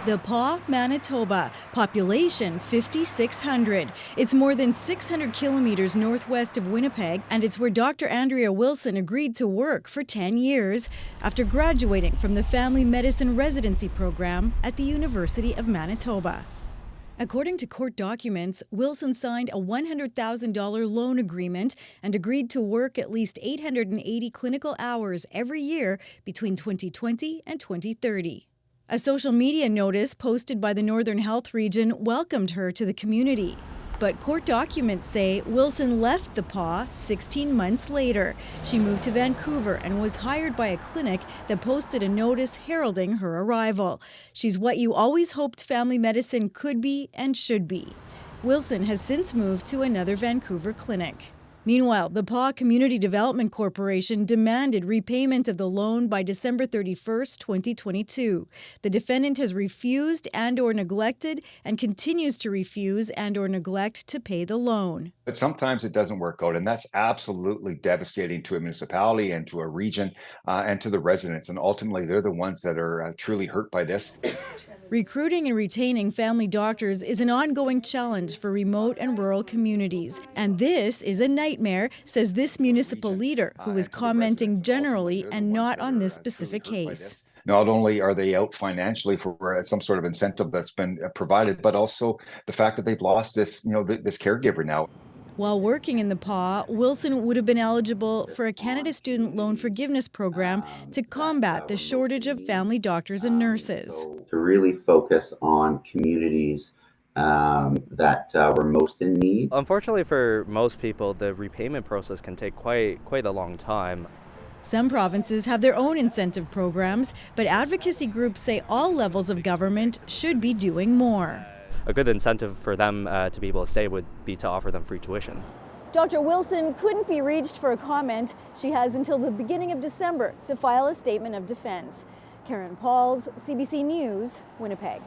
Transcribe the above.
The Paw, Manitoba, population 5,600. It's more than 600 kilometers northwest of Winnipeg, and it's where Dr. Andrea Wilson agreed to work for 10 years after graduating from the Family Medicine Residency Program at the University of Manitoba. According to court documents, Wilson signed a $100,000 loan agreement and agreed to work at least 880 clinical hours every year between 2020 and 2030. A social media notice posted by the Northern Health Region welcomed her to the community. But court documents say Wilson left the Paw 16 months later. She moved to Vancouver and was hired by a clinic that posted a notice heralding her arrival. She's what you always hoped family medicine could be and should be. Wilson has since moved to another Vancouver clinic. Meanwhile, the Paw Community Development Corporation demanded repayment of the loan by December 31st, 2022. The defendant has refused and/or neglected and continues to refuse and/or neglect to pay the loan. But sometimes it doesn't work out, and that's absolutely devastating to a municipality and to a region and to the residents. And ultimately, they're the ones that are truly hurt by this. Recruiting and retaining family doctors is an ongoing challenge for remote and rural communities. And this is a nightmare, says this municipal leader, who is commenting generally and not on this specific case. Not only are they out financially for some sort of incentive that's been provided, but also the fact that they've lost this, this caregiver now. While working in the Paw, Wilson would have been eligible for a Canada Student Loan Forgiveness Program to combat the shortage of family doctors and nurses. To really focus on communities that were most in need. Unfortunately for most people, the repayment process can take quite a long time. Some provinces have their own incentive programs, but advocacy groups say all levels of government should be doing more. A good incentive for them to be able to stay would be to offer them free tuition. Dr. Wilson couldn't be reached for a comment. She has until the beginning of December to file a statement of defense. Karen Pauls, CBC News, Winnipeg.